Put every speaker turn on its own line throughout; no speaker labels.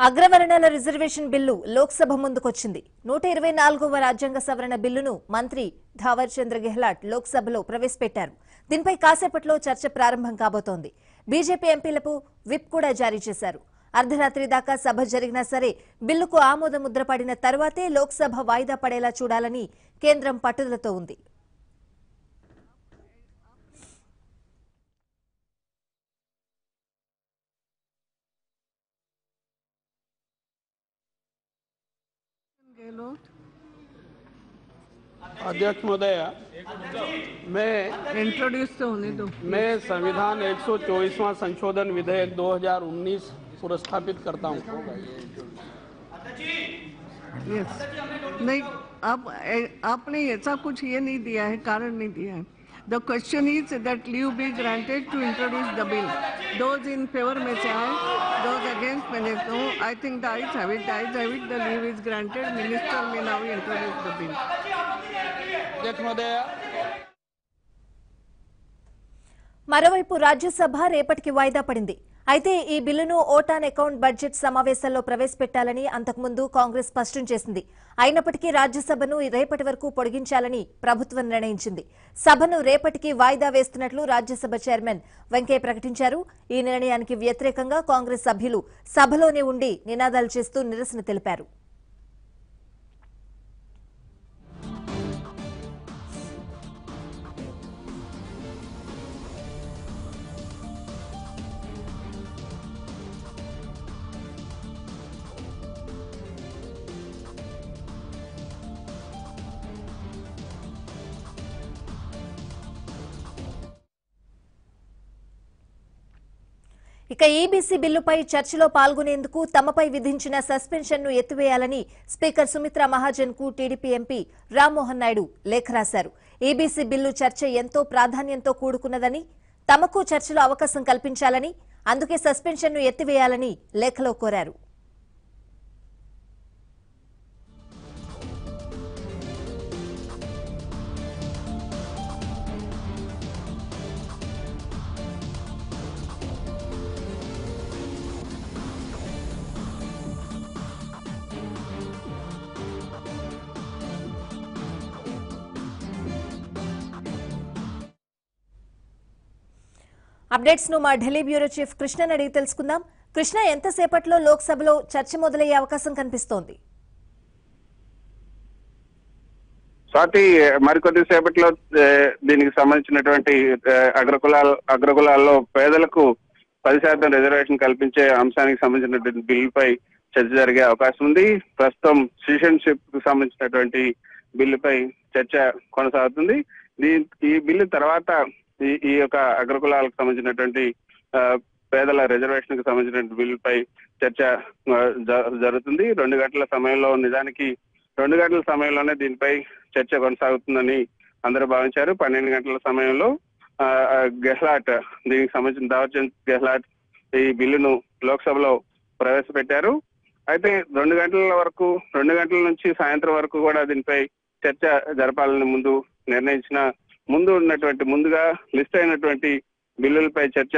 అగ్రవర్ణాల reservation bill Lok Sabha ముందుకొచ్చింది. 124వ రాజ్యాంగ సవరణ బిల్లును మంత్రి థావర్ చంద్ర గెహ్లాట్ లోక్సభలో ప్రవేశపెట్టారు. దీనిపై కాసేపట్లో చర్చ ప్రారంభం కాబోతోంది. బీజేపీ ఎంపీలకు విప్ కూడా జారీ చేశారు. అర్ధరాత్రి దాకా సభ జరిగినా సరే బిల్లుకు ఆమోద ముద్ర పడిన తర్వాతే లోక్సభ వాయిదా పడేలా చూడాలని కేంద్రం పట్టుదలతో ఉంది.
अध्यक्ष महोदय, मैं संविधान 124वां संशोधन विधेयक 2019 पुरस्कृत करता हूं।
नहीं, आपने ऐसा कुछ ये नहीं दिया है, कारण नहीं दिया है। The question is that leave be granted to introduce the bill. Those in favor may say aye, those against may say no. I think the ayes have it. The ayes have it. The leave is granted. Minister may now introduce the bill.
अध्यक्ष महोदय,
మరోవైపు రాజ్యసభ రేపటికి వాయిదా పడింది. అయితే ఈ బిల్లును vote on account budget సమావేశాల్లో ప్రవేశపెట్టాలని అంతకుముందు కాంగ్రెస్ స్పష్టం చేసింది. అయినప్పటికీ రాజ్యసభను రేపటి వరకు పొడిగించాలని ప్రభుత్వం నిర్ణయించింది. సభను రేపటికి వాయిదా వేస్తున్నట్లు రాజ్యసభ చైర్మన్ వెంకయ్య ప్రకటించారు. ఈ నిర్ణయానికి వ్యతిరేకంగా కాంగ్రెస్ సభ్యులు సభలోనే ఉండి నినాదాలు చేస్తూ నిరసన తెలిపారు. ఇక ఈబీసీ బిల్లుపై చర్చలో పాల్గొనేందుకు తమపై విధించిన సస్పెన్షన్ ను ఎత్తివేయాలని స్పీకర్ సుమిత్రా మహాజన్ కు టీడీపీ ఎంపీ రామ్మోహన్ నాయుడు లేఖ రాశారు. ఈబీసీ బిల్లు చర్చ ఎంతో ప్రాధాన్యంతో కూడుకున్నదని, తమకు చర్చలో అవకాశం కల్పించాలని, అందుకే సస్పెన్షన్ ను ఎత్తివేయాలని లేఖలో కోరారు. అప్డేట్స్ ను మా ఢిల్లీ బ్యూరో చీఫ్ కృష్ణని అడిగి తెలుసుకుందాం. కృష్ణ, ఎంతసేపట్లో లోక్సభలో చర్చ మొదలయ్యే అవకాశం కనిపిస్తోంది?
స్వాతి, మరికొద్ది సేపట్లో దీనికి సంబంధించినటువంటి అగ్రకులాల్లో పేదలకు 10% రిజర్వేషన్ కల్పించే అంశానికి సంబంధించినటువంటి బిల్లుపై చర్చ జరిగే అవకాశం ఉంది. ప్రస్తుతం సిటిజన్షిప్ కు సంబంధించినటువంటి బిల్లుపై చర్చ కొనసాగుతుంది. ఈ బిల్లు తర్వాత ఈ యొక్క అగ్రకులాలకు సంబంధించినటువంటి పేదల రిజర్వేషన్ కు సంబంధించిన బిల్లుపై చర్చ జరుగుతుంది. 2 గంటల సమయంలో, నిజానికి 2 గంటల సమయంలోనే దీనిపై చర్చ కొనసాగుతుందని అందరూ భావించారు. 12 గంటల సమయంలో గెహ్లాట్, దీనికి సంబంధించిన థావర్ చంద్ గెహ్లాట్ ఈ బిల్లును లోక్సభలో ప్రవేశపెట్టారు. అయితే 2 గంటల నుంచి సాయంత్రం వరకు కూడా దీనిపై చర్చ జరపాలని ముందుగా లిస్ట్ అయినటువంటి బిల్లులపై చర్చ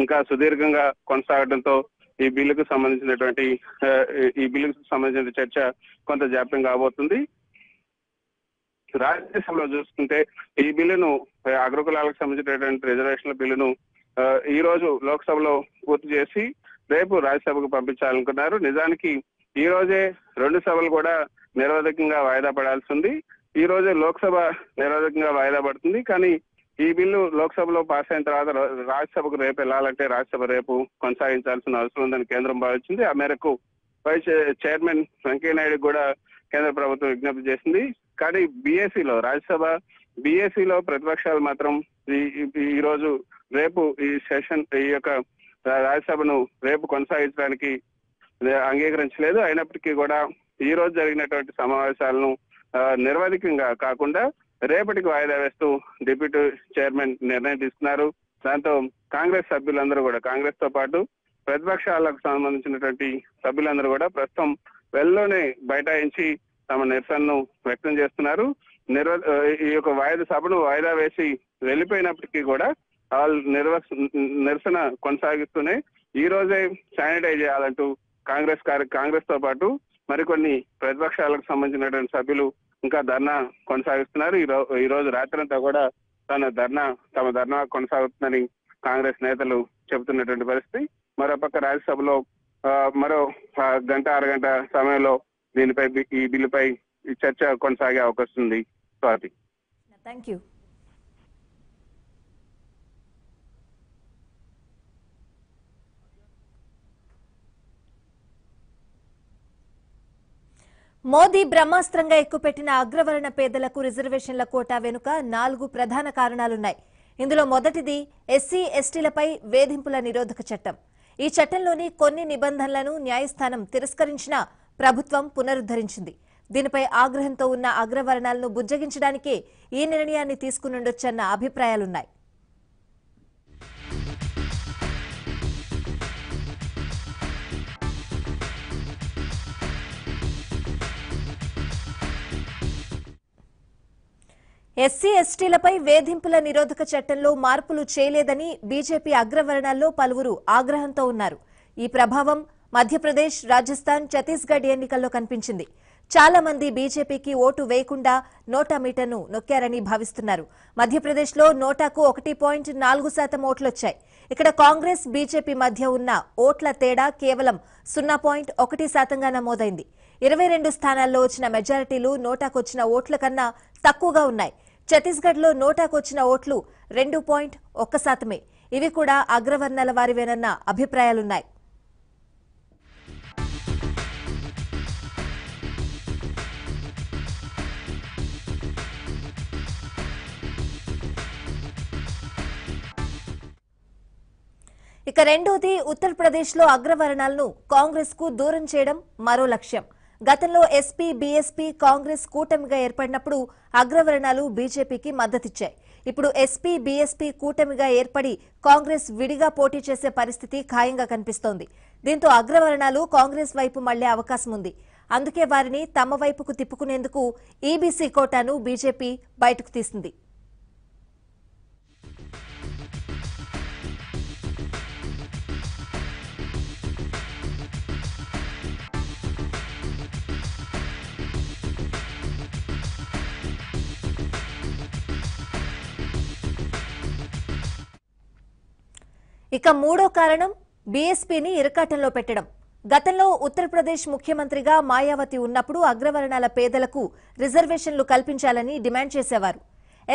ఇంకా సుదీర్ఘంగా కొనసాగడంతో ఈ బిల్లుకు సంబంధించిన చర్చ కొంత జాప్యం కాబోతుంది. రాజ్యసభలో చూసుకుంటే ఈ బిల్లును, అగ్రకులాలకు సంబంధించినటువంటి రిజర్వేషన్ల బిల్లును ఈ రోజు లోక్సభలో పూర్తి చేసి రేపు రాజ్యసభకు పంపించాలనుకున్నారు. నిజానికి ఈ రోజే 2 సభలు కూడా నిరవధికంగా వాయిదా పడాల్సి ఉంది. ఈ రోజు లోక్సభ నిరవధికంగా వాయిదా పడుతుంది. కానీ ఈ బిల్లు లోక్సభలో పాస్ అయిన తర్వాత రాజ్యసభకు రేపు వెళ్లాలంటే రాజ్యసభ రేపు కొనసాగించాల్సిన అవసరం ఉందని కేంద్రం భావించింది. ఆ మేరకు వైస్ చైర్మన్ వెంకయ్య నాయుడు కూడా కేంద్ర ప్రభుత్వం విజ్ఞప్తి చేసింది. కానీ రాజ్యసభ బీఏసీలో ప్రతిపక్షాలు మాత్రం ఈ రోజు రేపు ఈ యొక్క రాజ్యసభను రేపు కొనసాగించడానికి అంగీకరించలేదు. అయినప్పటికీ కూడా ఈ రోజు జరిగినటువంటి సమావేశాలను నిరవధికంగా కాకుండా రేపటికి వాయిదా వేస్తూ డిప్యూటీ చైర్మన్ నిర్ణయం తీసుకున్నారు. దాంతో కాంగ్రెస్ తో పాటు ప్రతిపక్షాలకు సంబంధించినటువంటి సభ్యులందరూ కూడా ప్రస్తుతం వెల్లోనే బైఠాయించి తమ నిరసనను వ్యక్తం చేస్తున్నారు. ఈ యొక్క సభను వాయిదా వేసి వెళ్లిపోయినప్పటికీ కూడా వాళ్ళు నిరసన కొనసాగిస్తూనే ఈ రోజే శానిటైజ్ చేయాలంటూ కాంగ్రెస్ తో పాటు మరికొన్ని ప్రతిపక్షాలకు సంబంధించినటువంటి సభ్యులు ఇంకా ధర్నా కొనసాగిస్తున్నారు. ఈ రోజు రాత్రంతా కూడా తమ ధర్నా కొనసాగుతుందని కాంగ్రెస్ నేతలు చెబుతున్నటువంటి పరిస్థితి. మరోపక్క రాజ్యసభలో మరో గంట అరగంట సమయంలో దీనిపై ఈ బిల్లుపై చర్చ కొనసాగే అవకాశం ఉంది. స్వాతి.
Thank you. మోదీ బ్రహ్మాస్త్రంగా ఎక్కుపెట్టిన అగ్రవర్ణ పేదలకు రిజర్వేషన్ల కోటా వెనుక 4 ప్రధాన కారణాలున్నాయి. ఇందులో మొదటిది ఎస్సీ ఎస్టీలపై వేధింపుల నిరోధక చట్టం. ఈ చట్టంలోని కొన్ని నిబంధనలను న్యాయస్థానం తిరస్కరించినా ప్రభుత్వం పునరుద్ధరించింది. దీనిపై ఆగ్రహంతో ఉన్న అగ్రవర్ణాలను బుజ్జగించడానికే ఈ నిర్ణయాన్ని తీసుకునుండొచ్చన్న అభిప్రాయాలున్నాయి. ఎస్సీ ఎస్టీలపై వేధింపుల నిరోధక చట్టంలో మార్పులు చేయలేదని బీజేపీ అగ్రవర్ణాల్లో పలువురు ఆగ్రహంతో ఉన్నారు. ఈ ప్రభావం మధ్యప్రదేశ్, రాజస్థాన్, ఛత్తీస్గఢ్ ఎన్నికల్లో కనిపించింది. చాలా మంది బీజేపీకి ఓటు వేయకుండా నోటా మీటర్ను నొక్కారని భావిస్తున్నారు. మధ్యప్రదేశ్లో నోటాకు 1.4% ఓట్లొచ్చాయి. ఇక్కడ కాంగ్రెస్, బీజేపీ మధ్య ఉన్న ఓట్ల తేడా కేవలం 0.1%గా నమోదైంది. 22 స్థానాల్లో వచ్చిన మెజారిటీలు నోటాకొచ్చిన ఓట్ల కన్నా తక్కువగా ఉన్నాయి. ఛత్తీస్గఢ్లో నోటాకొచ్చిన ఓట్లు 2.1%. ఇవి కూడా అగ్రవర్ణాల వారివేనన్న అభిప్రాయాలున్నాయి. ఇక రెండోది ఉత్తరప్రదేశ్లో అగ్రవర్ణాలను కాంగ్రెస్ కు దూరం చేయడం మరో లక్ష్యం. గతంలో ఎస్పీ, బీఎస్పీ, కాంగ్రెస్ కూటమిగా ఏర్పడినప్పుడు అగ్రవర్ణాలు బీజేపీకి మద్దతిచ్చాయి. ఇప్పుడు ఎస్పీ, బీఎస్పీ కూటమిగా ఏర్పడి కాంగ్రెస్ విడిగా పోటీ చేసే పరిస్థితి ఖాయంగా కనిపిస్తోంది. దీంతో అగ్రవర్ణాలు కాంగ్రెస్ వైపు మళ్లే అవకాశం ఉంది. అందుకే వారిని తమ వైపుకు తిప్పుకునేందుకు ఈబీసీ కోటాను బీజేపీ బయటకు తీసింది. ఇక మూడో కారణం బీఎస్పీని ఇరకాటంలో పెట్టడం. గతంలో ఉత్తరప్రదేశ్ ముఖ్యమంత్రిగా మాయావతి ఉన్నప్పుడు అగ్రవర్ణాల పేదలకు రిజర్వేషన్లు కల్పించాలని డిమాండ్ చేసేవారు.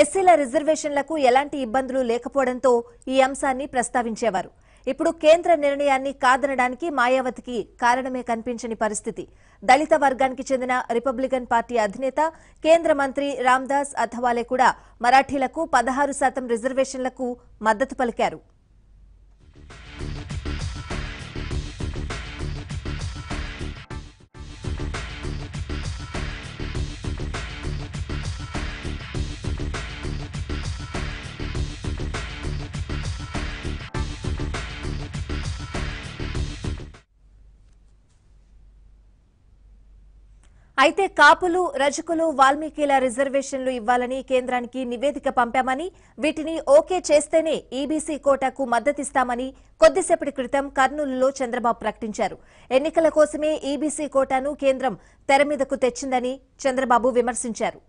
ఎస్సీల రిజర్వేషన్లకు ఎలాంటి ఇబ్బందులు లేకపోవడంతో ఈ అంశాన్ని ప్రస్తావించేవారు. ఇప్పుడు కేంద్ర నిర్ణయాన్ని కాదనడానికి మాయావతికి కారణమే కనిపించని పరిస్థితి. దళిత వర్గానికి చెందిన రిపబ్లికన్ పార్టీ అధినేత, కేంద్ర మంత్రి రామ్దాస్ అథవాలే కూడా మరాఠీలకు 16% రిజర్వేషన్లకు మద్దతు పలికారు. అయితే కాపులు, రజకులు, వాల్మీకిల రిజర్వేషన్లు ఇవ్వాలని కేంద్రానికి నివేదిక పంపామని, వీటిని ఓకే చేస్తేనే ఈబీసీ కోటాకు మద్దతిస్తామని కొద్దిసేపటి క్రితం కర్నూలులో చంద్రబాబు ప్రకటించారు. ఎన్నికల కోసమే ఈబీసీ కోటాను కేంద్రం తెర మీదకు తెచ్చిందని చంద్రబాబు విమర్శించారు.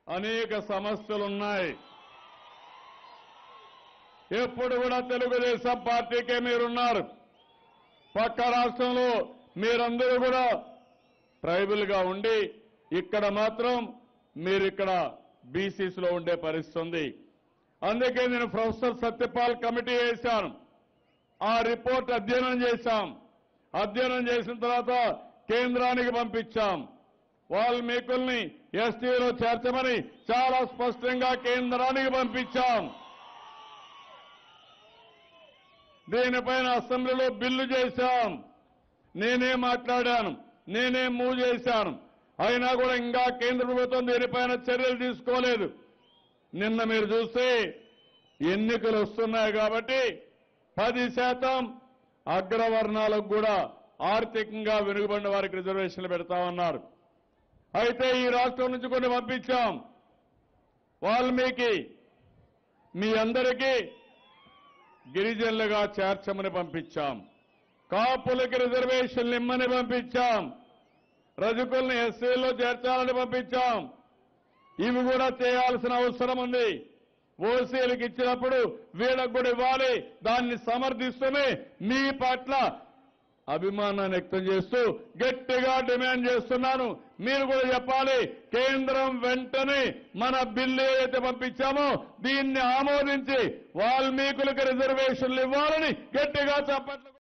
అనేక సమస్యలున్నాయి. ఎప్పుడు కూడా తెలుగుదేశం పార్టీకే మీరున్నారు. పక్క రాష్ట్రంలో మీరందరూ కూడా ట్రైబల్ గా ఉండి ఇక్కడ మాత్రం మీరు ఇక్కడ బీసీసీలో ఉండే పరిస్థితి ఉంది. అందుకే నేను ప్రొఫెసర్ సత్యపాల్ కమిటీ వేశాను. ఆ రిపోర్ట్ అధ్యయనం చేశాం. అధ్యయనం చేసిన తర్వాత కేంద్రానికి పంపించాం. వాల్మీకుల్ని ఎస్టీలో చేర్చమని చాలా స్పష్టంగా కేంద్రానికి పంపించాం. దీనిపైన అసెంబ్లీలో బిల్లు చేశాం. నేనే మాట్లాడాను, నేనే మూవ్ చేశాను. అయినా కూడా ఇంకా కేంద్ర ప్రభుత్వం దీనిపైన చర్యలు తీసుకోలేదు. నిన్న మీరు చూస్తే ఎన్నికలు వస్తున్నాయి కాబట్టి 10% అగ్రవర్ణాలకు కూడా ఆర్థికంగా వెనుకబడిన వారికి రిజర్వేషన్లు పెడతామన్నారు. అయితే ఈ రాష్ట్రం నుంచి కొన్ని పంపించాం. వాల్మీకి మీ అందరికీ గిరిజనులుగా చేర్చమని పంపించాం. కాపులకి రిజర్వేషన్లు ఇమ్మని పంపించాం. రజకుల్ని ఎస్సీలో చేర్చాలని పంపించాం. ఇవి కూడా చేయాల్సిన అవసరం ఉంది. ఓసీలకు ఇచ్చినప్పుడు వీళ్ళకు కూడా ఇవ్వాలి. దాన్ని సమర్థిస్తూనే మీ పట్ల అభిమానాన్ని వ్యక్తం చేస్తూ గట్టిగా డిమాండ్ చేస్తున్నాను. మీరు కూడా చెప్పాలి, కేంద్రం వెంటనే మన బిల్లు ఏదైతే పంపించామో దీన్ని ఆమోదించి వాల్మీకులకు రిజర్వేషన్లు ఇవ్వాలని గట్టిగా చెప్పట్లు